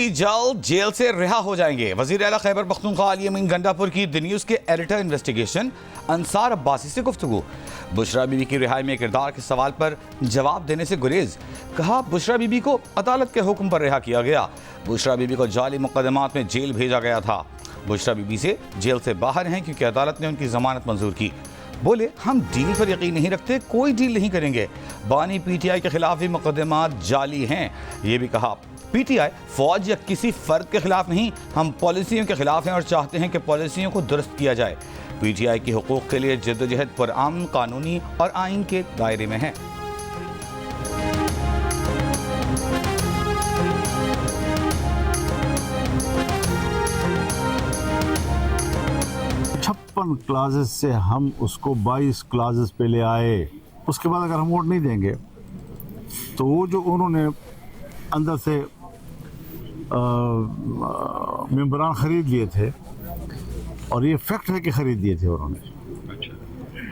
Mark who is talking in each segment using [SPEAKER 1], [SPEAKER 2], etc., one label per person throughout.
[SPEAKER 1] PP जल्द jail से रिहा हो जाएंगे। वजीर आला खैबर पख्तूनख्वा अली अमीन गंडापुर की द न्यूज़ के एडिटर इन्वेस्टिगेशन अंसार अब्बासी से गुफ्तगू। बुशरा बीबी की रिहाई में किरदार के सवाल पर जवाब देने से गुरेज। कहा बुशरा बीबी को अदालत के हुक्म पर रिहा किया गया। बुशरा बीबी को जाली मुकदमात में जेल भेजा गया था। बुशरा बीबी से जेल से बाहर हैं क्योंकि अदालत ने उनकी जमानत मंजूर की। बोले हम डील पर यकीन नहीं रखते, कोई डील नहीं करेंगे। बानी पीटीआई के खिलाफ भी मुकदमात जाली हैं। ये भी कहा पीटीआई फौज या किसी फर्द के खिलाफ नहीं, हम पॉलिसियों के खिलाफ हैं और चाहते हैं कि पॉलिसियों को दुरुस्त किया जाए। पीटीआई की हुकूक के लिए जद्दोजहद पुरअमन, कानूनी और आइन के दायरे में है।
[SPEAKER 2] क्लासेस से हम उसको 22 क्लासेस पे ले आए। उसके बाद अगर हम वोट नहीं देंगे तो वो जो उन्होंने अंदर से मेंबरान खरीद लिए थे, और ये फैक्ट है कि खरीद लिए थे उन्होंने।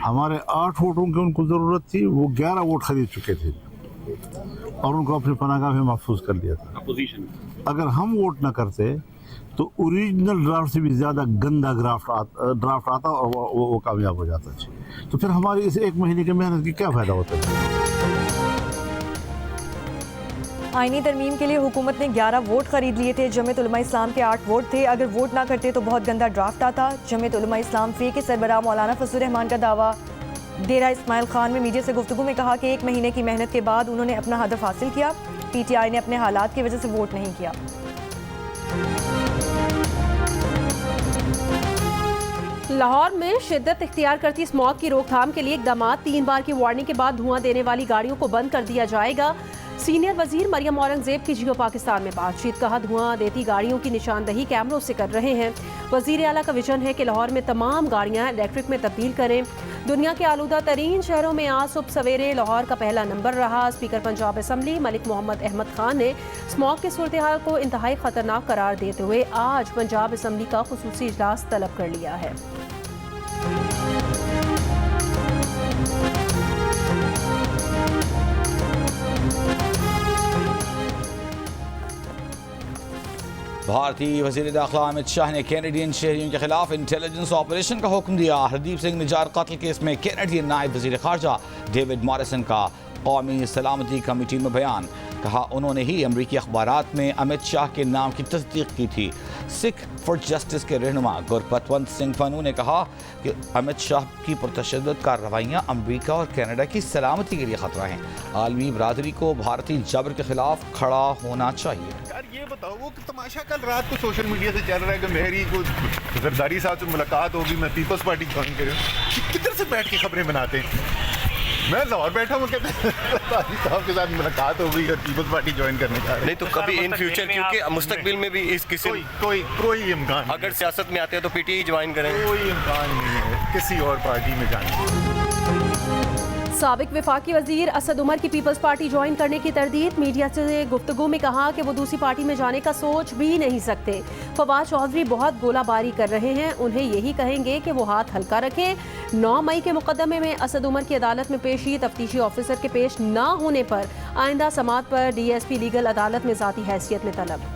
[SPEAKER 2] हमारे 8 वोटों की उनको ज़रूरत थी, वो 11 वोट खरीद चुके थे और उनको अपने पनाहगाह में महफूज कर दिया था। अगर हम वोट ना करते तो ओरिजिनल ड्राफ्ट से भी ज़्यादा गंदा ड्राफ्ट आता और वो कामयाब हो जाता है। तो फिर हमारी इस 1 महीने की मेहनत की क्या फ़ायदा होता है।
[SPEAKER 3] आईनी तरमीम के लिए हुकूमत ने 11 वोट खरीद लिए थे। जमीयत उलमा इस्लाम के 8 वोट थे। अगर वोट ना करते तो बहुत गंदा ड्राफ्ट आता। जमीयत उलमा इस्लाम फी के सरबराह मौलाना फजलुर रहमान का दावा। डेरा इस्माइल खान में मीडिया से गुफ्तगू में कहा कि 1 महीने की मेहनत के बाद उन्होंने अपना हदफ हासिल किया। पीटीआई ने अपने हालात की वजह से वोट नहीं किया।
[SPEAKER 4] लाहौर में शिद्दत इख्तियार करती स्मॉग की रोकथाम के लिए इकदाम। 3 बार की वार्निंग के बाद धुआं देने वाली गाड़ियों को बंद कर दिया जाएगा। सीनियर वजीर मरियम औरंगजेब की जियो पाकिस्तान में बातचीत। कहा धुआं देती गाड़ियों की निशानदही कैमरों से कर रहे हैं। वजीर आला का विजन है कि लाहौर में तमाम गाड़ियां इलेक्ट्रिक में तब्दील करें। दुनिया के आलूदा तरीन शहरों में आज सुबह सवेरे लाहौर का पहला नंबर रहा। स्पीकर पंजाब असम्बली मलिक मोहम्मद अहमद खान ने स्मॉग की सूरत हाल को इंतहाई खतरनाक करार देते हुए आज पंजाब असम्बली का खुसूसी इजलास तलब कर लिया है।
[SPEAKER 1] भारतीय वज़ीर दाखिला अमित शाह ने कैनेडियन शहरियों के खिलाफ इंटेलिजेंस ऑपरेशन का हुक्म दिया। हरदीप सिंह निजार कत्ल केस में कैनेडियन नायब वज़ीर खारजा डेविड मॉरिसन का कौमी सलामती कमेटी में बयान। कहा उन्होंने ही अमरीकी अखबारात में अमित शाह के नाम की तस्दीक की थी। सिख फॉर जस्टिस के रहनुमा गुरपतवंत सिंह पन्नू ने कहा कि अमित शाह की पुरतशद्दुद कार्रवाइयाँ अमरीका और कनाडा की सलामती के लिए खतरा हैं। आलमी बरादरी को भारतीय जबर के खिलाफ खड़ा होना चाहिए।
[SPEAKER 5] यार ये बताओ, वो तमाशा कल रात को सोशल मीडिया से चल रहा है कि मेरी को जरदारी साहब से मुलाकात होगी, मैं पीपल्स पार्टी ज्वाइन करूँ। किधर से बैठ के खबरें बनाते हैं। मैं लाहौर बैठा हूँ, कहते हैं साहब के साथ मुलाकात हो गई और पीपल्स पार्टी ज्वाइन करने जा रहे हैं।
[SPEAKER 6] नहीं तो कभी इन फ्यूचर, क्योंकि मुस्तकबिल में भी इस किसी
[SPEAKER 5] कोई इम्कान,
[SPEAKER 6] अगर सियासत में आते हैं तो पीटीआई ज्वाइन करें,
[SPEAKER 5] कोई इम्कान नहीं है किसी और पार्टी में जाने।
[SPEAKER 4] साबिक वफाकी वजीर असद उमर की पीपल्स पार्टी ज्वाइन करने की तरदीद। मीडिया से गुफ्तगू में कहा कि वो दूसरी पार्टी में जाने का सोच भी नहीं सकते। फवाद चौधरी बहुत गोलाबारी कर रहे हैं, उन्हें यही कहेंगे कि वो हाथ हल्का रखें। 9 मई के मुकदमे में असद उमर की अदालत में पेशी। तफ्तीशी ऑफिसर के पेश न होने पर आइंदा समात पर DSP लीगल अदालत में ज़ाती हैसियत में तलब।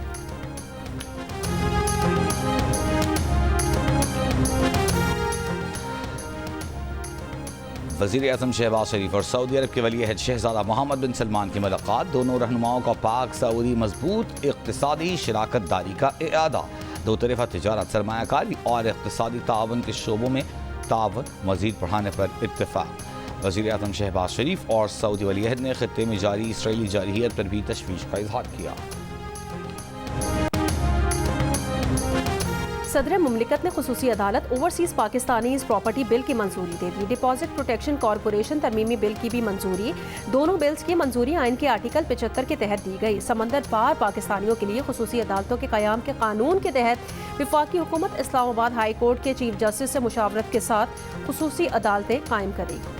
[SPEAKER 1] वज़ीर आज़म शहबाज शरीफ और सऊदी अरब के वली अहद शहजादा मोहम्मद बिन सलमान की मुलाकात। दोनों रहनुमाओं का पाक सऊदी मजबूत इक़्तिसादी शराकत दारी का इआदा। दो तरफ़ा तिजारत, सरमायाकारी और इक़्तिसादी ताउन के शोबों में ताउन मज़ीद बढ़ाने पर इत्तेफाक। वज़ीर आज़म शहबाज शरीफ और सऊदी वली अहद ने खित्ते में जारी इसराइली जारहियत पर भी तशवीश का इज़हार किया।
[SPEAKER 4] सदर मुमलिकत ने खुसूसी अदालत ओवरसीज पाकिस्तानीज प्रॉपर्टी बिल की मंजूरी दे दी। डिपॉजिट प्रोटेक्शन कॉरपोरेशन तरमीमी बिल की भी मंजूरी। दोनों बिल्स की मंजूरी आइन के आर्टिकल 75 के तहत दी गई। समंदर पार पाकिस्तानियों के लिए खुसूसी अदालतों के क़याम के कानून के तहत वफाकी हुकूमत इस्लामाबाद हाई कोर्ट के चीफ जस्टिस से मुशावरत के साथ खुसूसी अदालतें कायम करेगी।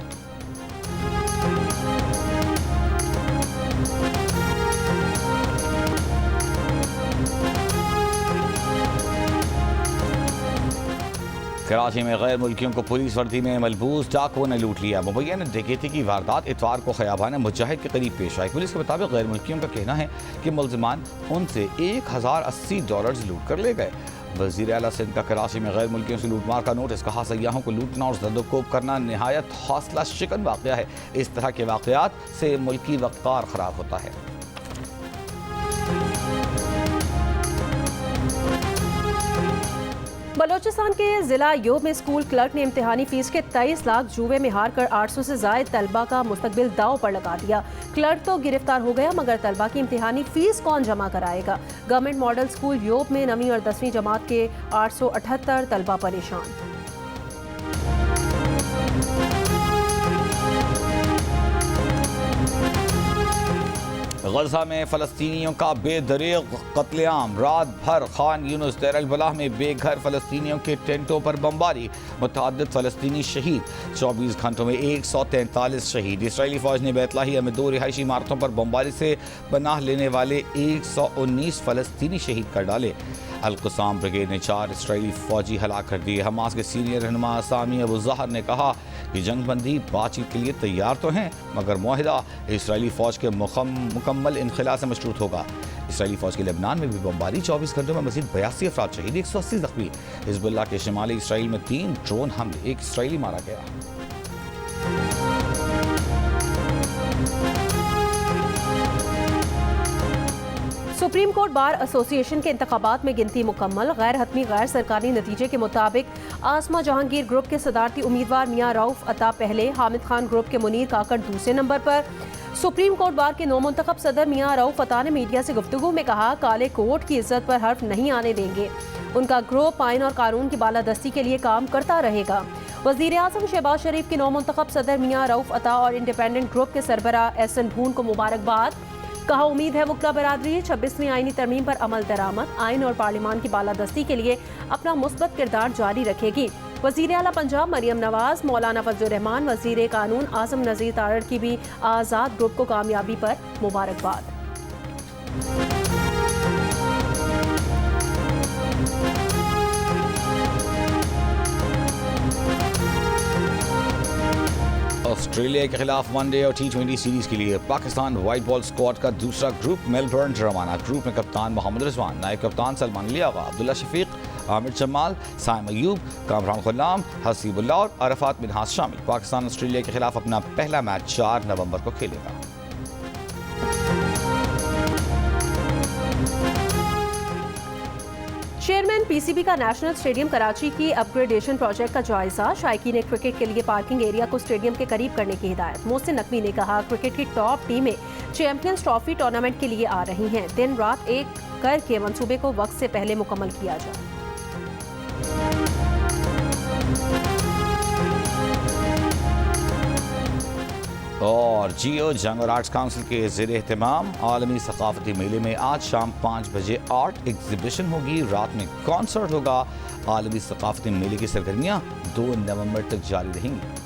[SPEAKER 1] कराची में गैर मुल्कियों को पुलिस वर्दी में मलबूस डाकुओं ने लूट लिया। मुबैया ने डकैती की वारदात इतवार को खयाबान मुजाहिद के करीब पेश आई। पुलिस के मुताबिक गैर मुल्कियों का कहना है कि मुलजमान उनसे $1080 लूट कर ले गए। वज़ीर आला सिंध का कराची में गैर मुल्कियों से लूटमार का नोटिस। कहा, सयाहों को लूटना और ज़दोकोब करना नहायत हौसला शिकन वाक़या है। इस तरह के वाक़यात से मुल्की वक़ार ख़राब होता है।
[SPEAKER 4] बलोचिस्तान के जिला यूब में स्कूल क्लर्क ने इम्तिहानी फीस के 23 लाख जुए में हार कर 800 से ज्यादा तलबा का मुस्तकबिल दाव पर लगा दिया। क्लर्क तो गिरफ्तार हो गया, मगर तलबा की इम्तिहानी फीस कौन जमा कराएगा? गवर्नमेंट मॉडल स्कूल यूब में 9वीं और 10वीं जमात के 878 तलबा परेशान।
[SPEAKER 1] गजा में फ़लस्तीनियों का बेदरीग कत्लेआम। रात भर खान यूनुस देर अल बलाह में बेघर फ़लस्तीनियों के टेंटों पर बमबारी। मुतअद्दिद फ़लस्तीनी शहीद। 24 घंटों में 143 शहीद। इसराइली फ़ौज ने बैतलाहिया में 2 रिहायशी इमारतों पर बमबारी से पनाह लेने वाले 119 फ़लस्तीनी शहीद कर डाले। अल-क़ुस्साम ब्रिगेड ने 4 इसराइली फ़ौजी हलाक कर दिए। हमास के सीनियर रहनुमा सामी अबू ज़हर ने कहा कि जंगबंदी बातचीत के लिए तैयार तो हैं, मगर मुआहिदा इसराइली फ़ौज के मुकम्मल इनखला से मशरूत होगा। इसराइली फ़ौज की लेबनान में भी बमबारी। 24 घंटों में मज़ीद 82 अफराद शहीद, 180 जख्मी। हिज़्बुल्लाह के शिमाली इसराइल में 3 ड्रोन हमले, 1 इसराइली मारा गया।
[SPEAKER 4] सुप्रीम कोर्ट बार एसोसिएशन के इंतखाबात में गिनती मुकम्मल। गैर हतमी गैर सरकारी नतीजे के मुताबिक आसमा जहांगीर ग्रुप के सदारती उम्मीदवार मियां रऊफ अता पहले, हामिद खान ग्रुप के मुनीर काकड़ दूसरे नंबर पर। सुप्रीम कोर्ट बार के नौमुंतखब सदर मियां रऊफ अता ने मीडिया से गुफ्तगू में कहा, काले कोर्ट की इज्जत पर हर्फ नहीं आने देंगे। उनका ग्रुप आइन और कानून की बालादस्ती के लिए काम करता रहेगा। वज़ीर आज़म शहबाज शरीफ के नौमुंतखब सदर मियां रऊफ अता और इंडिपेंडेंट ग्रुप के सरबराह एहसन भून को मुबारकबाद। कहा, उम्मीद है वक्ला बरादरी 26वीं आईनी तरमीम पर अमल दरामद, आइन और पार्लिमान की बालादस्ती के लिए अपना मुस्बत किरदार जारी रखेगी। वज़ीर आला पंजाब मरियम नवाज, मौलाना फजलुर रहमान, वज़ीर कानून आज़म नज़ीर तारड़ की भी आज़ाद ग्रुप को कामयाबी पर मुबारकबाद।
[SPEAKER 1] ऑस्ट्रेलिया के खिलाफ वनडे और T20 सीरीज के लिए पाकिस्तान व्हाइट बॉल स्क्वाड का दूसरा ग्रुप मेलबर्न रवाना। ग्रुप में कप्तान मोहम्मद रिजवान, नायब कप्तान सलमान अली आगा, अब्दुल्ला शफीक, आमिर जमाल, साइम अयूब, कामरान गुलाम, हसीबुल्लाह और अरफात मिनहास शामिल। पाकिस्तान ऑस्ट्रेलिया के खिलाफ अपना पहला मैच 4 नवंबर को खेलेगा।
[SPEAKER 4] चेयरमैन पीसीबी का नेशनल स्टेडियम कराची की अपग्रेडेशन प्रोजेक्ट का जायजा। शायकीन क्रिकेट के लिए पार्किंग एरिया को स्टेडियम के करीब करने की हिदायत। मोहसिन नकवी ने कहा, क्रिकेट की टॉप टीमें चैंपियंस ट्रॉफी टूर्नामेंट के लिए आ रही हैं। दिन रात एक करके मंसूबे को वक्त से पहले मुकम्मल किया जाए।
[SPEAKER 1] और जियो जंग और आर्ट्स काउंसिल के ज़ेर एहतमाम आलमी सकाफती मेले में आज शाम 5 बजे आर्ट एग्जीबिशन होगी। रात में कॉन्सर्ट होगा। आलमी सकाफती मेले की सरगर्मियाँ 2 नवंबर तक जारी रहेंगी।